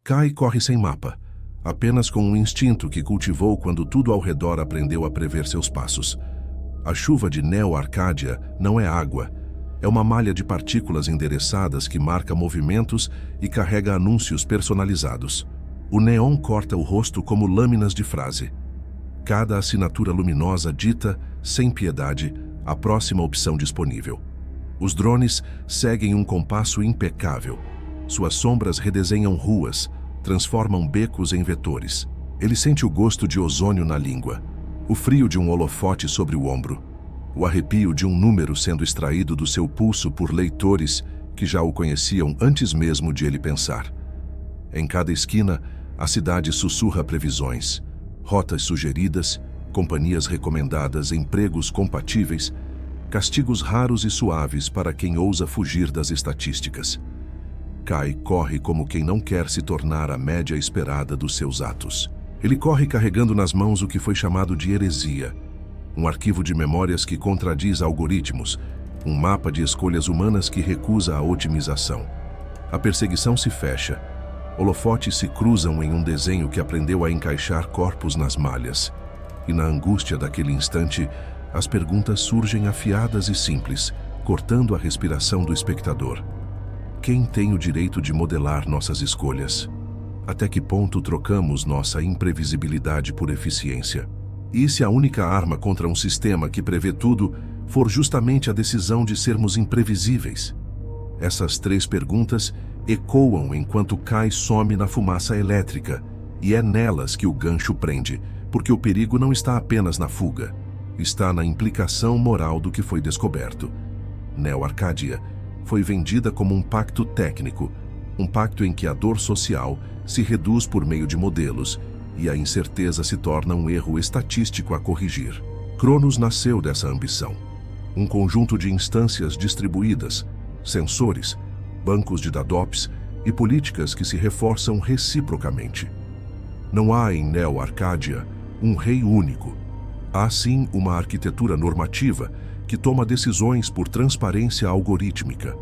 Kai corre sem mapa, apenas com um instinto que cultivou quando tudo ao redor aprendeu a prever seus passos. A chuva de Neo Arcadia não é água, é uma malha de partículas endereçadas que marca movimentos e carrega anúncios personalizados. O neon corta o rosto como lâminas de frase. Cada assinatura luminosa dita, sem piedade, a próxima opção disponível. Os drones seguem um compasso impecável. Suas sombras redesenham ruas, transformam becos em vetores. Ele sente o gosto de ozônio na língua, o frio de um holofote sobre o ombro, o arrepio de um número sendo extraído do seu pulso por leitores que já o conheciam antes mesmo de ele pensar. Em cada esquina, a cidade sussurra previsões, rotas sugeridas, companhias recomendadas, empregos compatíveis, castigos raros e suaves para quem ousa fugir das estatísticas. Kai corre como quem não quer se tornar a média esperada dos seus atos. Ele corre carregando nas mãos o que foi chamado de heresia, um arquivo de memórias que contradiz algoritmos, um mapa de escolhas humanas que recusa a otimização. A perseguição se fecha. Holofotes se cruzam em um desenho que aprendeu a encaixar corpos nas malhas. E na angústia daquele instante, as perguntas surgem afiadas e simples, cortando a respiração do espectador. Quem tem o direito de modelar nossas escolhas? Até que ponto trocamos nossa imprevisibilidade por eficiência? E se a única arma contra um sistema que prevê tudo for justamente a decisão de sermos imprevisíveis? Essas três perguntas ecoam enquanto Kai some na fumaça elétrica, e é nelas que o gancho prende, porque o perigo não está apenas na fuga, está na implicação moral do que foi descoberto. Neo Arcadia foi vendida como um pacto técnico, um pacto em que a dor social se reduz por meio de modelos e a incerteza se torna um erro estatístico a corrigir. Cronos nasceu dessa ambição. Um conjunto de instâncias distribuídas, sensores, bancos de dados e políticas que se reforçam reciprocamente. Não há em Neo Arcadia um rei único. Há sim uma arquitetura normativa que toma decisões por transparência algorítmica.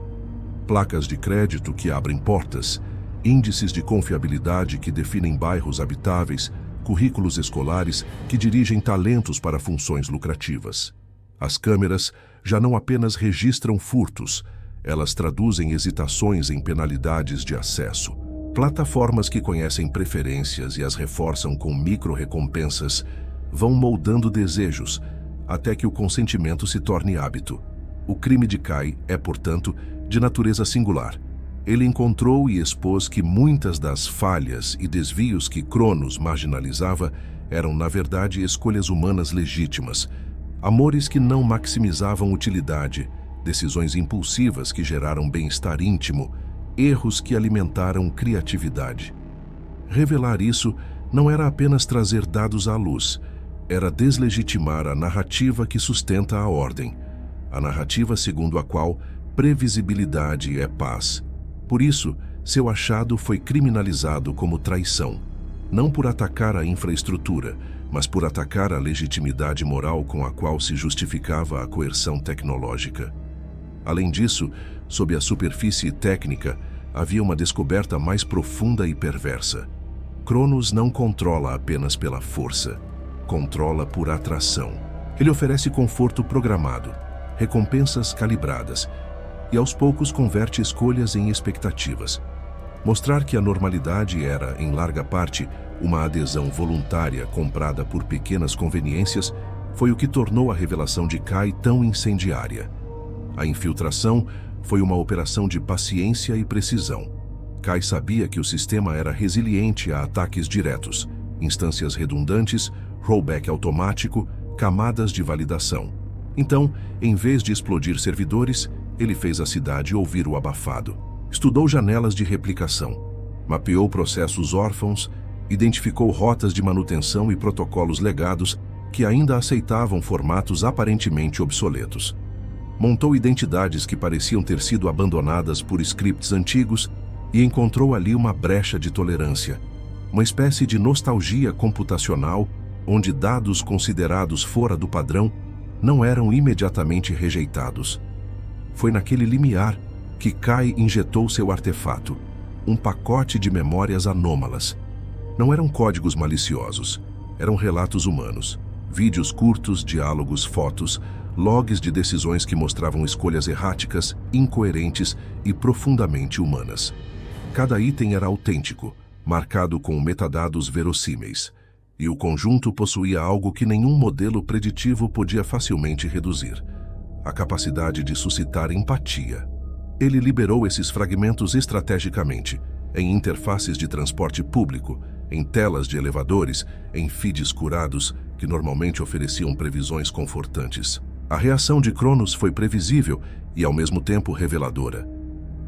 Placas de crédito que abrem portas, índices de confiabilidade que definem bairros habitáveis, currículos escolares que dirigem talentos para funções lucrativas. As câmeras já não apenas registram furtos, elas traduzem hesitações em penalidades de acesso. Plataformas que conhecem preferências e as reforçam com micro-recompensas vão moldando desejos, até que o consentimento se torne hábito. O crime de Kai é, portanto, de natureza singular. Ele encontrou e expôs que muitas das falhas e desvios que Cronos marginalizava eram, na verdade, escolhas humanas legítimas, amores que não maximizavam utilidade, decisões impulsivas que geraram bem-estar íntimo, erros que alimentaram criatividade. Revelar isso não era apenas trazer dados à luz, era deslegitimar a narrativa que sustenta a ordem, a narrativa segundo a qual previsibilidade é paz. Por isso, seu achado foi criminalizado como traição, não por atacar a infraestrutura, mas por atacar a legitimidade moral com a qual se justificava a coerção tecnológica. Além disso, sob a superfície técnica, havia uma descoberta mais profunda e perversa. Cronos não controla apenas pela força, controla por atração. Ele oferece conforto programado, recompensas calibradas, e aos poucos converte escolhas em expectativas. Mostrar que a normalidade era, em larga parte, uma adesão voluntária comprada por pequenas conveniências foi o que tornou a revelação de Kai tão incendiária. A infiltração foi uma operação de paciência e precisão. Kai sabia que o sistema era resiliente a ataques diretos, instâncias redundantes, rollback automático, camadas de validação. Então, em vez de explodir servidores, ele fez a cidade ouvir o abafado. Estudou janelas de replicação, mapeou processos órfãos, identificou rotas de manutenção e protocolos legados que ainda aceitavam formatos aparentemente obsoletos. Montou identidades que pareciam ter sido abandonadas por scripts antigos e encontrou ali uma brecha de tolerância, uma espécie de nostalgia computacional onde dados considerados fora do padrão não eram imediatamente rejeitados. Foi naquele limiar que Kai injetou seu artefato, um pacote de memórias anômalas. Não eram códigos maliciosos, eram relatos humanos, vídeos curtos, diálogos, fotos, logs de decisões que mostravam escolhas erráticas, incoerentes e profundamente humanas. Cada item era autêntico, marcado com metadados verossímeis, e o conjunto possuía algo que nenhum modelo preditivo podia facilmente reduzir: a capacidade de suscitar empatia. Ele liberou esses fragmentos estrategicamente, em interfaces de transporte público, em telas de elevadores, em feeds curados que normalmente ofereciam previsões confortantes. A reação de Cronos foi previsível e, ao mesmo tempo, reveladora.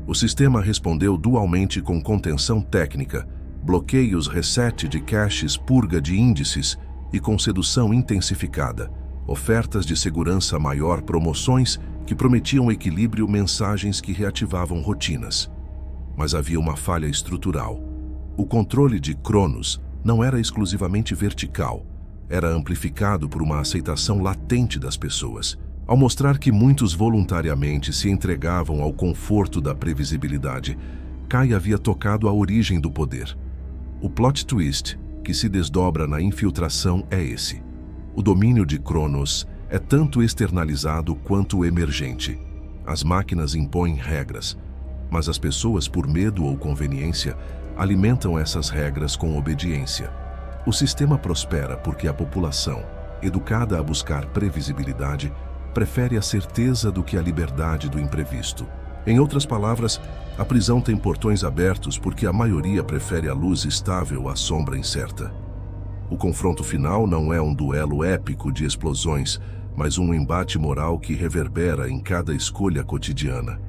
O sistema respondeu dualmente com contenção técnica, bloqueios, reset de caches, purga de índices e com sedução intensificada, ofertas de segurança maior, promoções que prometiam equilíbrio, mensagens que reativavam rotinas. Mas havia uma falha estrutural. O controle de Cronos não era exclusivamente vertical, era amplificado por uma aceitação latente das pessoas. Ao mostrar que muitos voluntariamente se entregavam ao conforto da previsibilidade, Kai havia tocado a origem do poder. O plot twist que se desdobra na infiltração é esse: o domínio de Cronos é tanto externalizado quanto emergente. As máquinas impõem regras, mas as pessoas, por medo ou conveniência, alimentam essas regras com obediência. O sistema prospera porque a população, educada a buscar previsibilidade, prefere a certeza do que a liberdade do imprevisto. Em outras palavras, a prisão tem portões abertos porque a maioria prefere a luz estável à sombra incerta. O confronto final não é um duelo épico de explosões, mas um embate moral que reverbera em cada escolha cotidiana.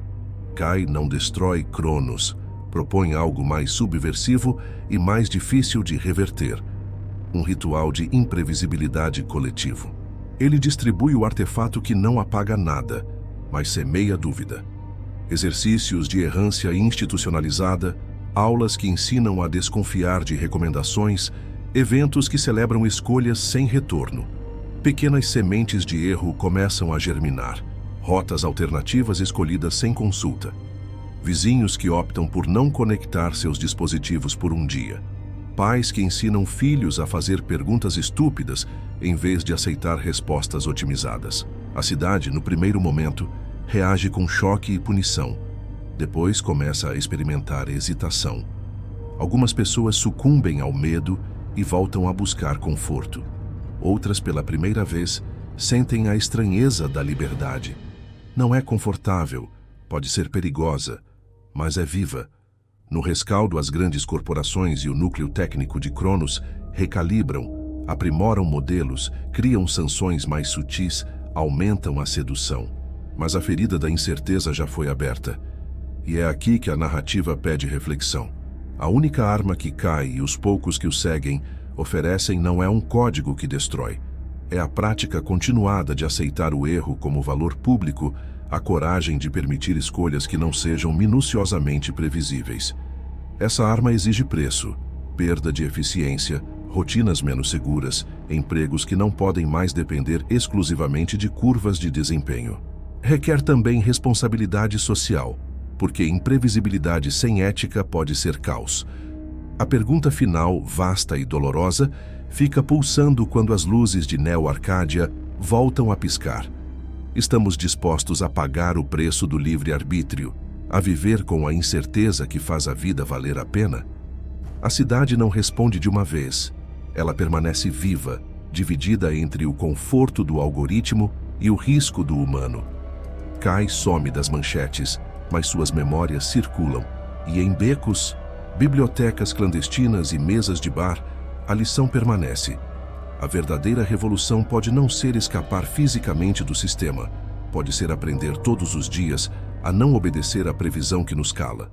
Kai não destrói Cronos, propõe algo mais subversivo e mais difícil de reverter: um ritual de imprevisibilidade coletivo. Ele distribui o artefato que não apaga nada, mas semeia dúvida. Exercícios de errância institucionalizada, aulas que ensinam a desconfiar de recomendações, eventos que celebram escolhas sem retorno. Pequenas sementes de erro começam a germinar, rotas alternativas escolhidas sem consulta. Vizinhos que optam por não conectar seus dispositivos por um dia. Pais que ensinam filhos a fazer perguntas estúpidas em vez de aceitar respostas otimizadas. A cidade, no primeiro momento, reage com choque e punição. Depois começa a experimentar hesitação. Algumas pessoas sucumbem ao medo e voltam a buscar conforto. Outras, pela primeira vez, sentem a estranheza da liberdade. Não é confortável, pode ser perigosa, mas é viva. No rescaldo, as grandes corporações e o núcleo técnico de Cronos recalibram, aprimoram modelos, criam sanções mais sutis, aumentam a sedução. Mas a ferida da incerteza já foi aberta. E é aqui que a narrativa pede reflexão. A única arma que Kai e os poucos que o seguem oferecem não é um código que destrói. É a prática continuada de aceitar o erro como valor público, a coragem de permitir escolhas que não sejam minuciosamente previsíveis. Essa arma exige preço, perda de eficiência, rotinas menos seguras, empregos que não podem mais depender exclusivamente de curvas de desempenho. Requer também responsabilidade social, porque imprevisibilidade sem ética pode ser caos. A pergunta final, vasta e dolorosa, fica pulsando quando as luzes de Neo Arcadia voltam a piscar. Estamos dispostos a pagar o preço do livre-arbítrio, a viver com a incerteza que faz a vida valer a pena? A cidade não responde de uma vez. Ela permanece viva, dividida entre o conforto do algoritmo e o risco do humano. Kai some das manchetes, mas suas memórias circulam, e em becos, bibliotecas clandestinas e mesas de bar, a lição permanece. A verdadeira revolução pode não ser escapar fisicamente do sistema, pode ser aprender todos os dias a não obedecer à previsão que nos cala.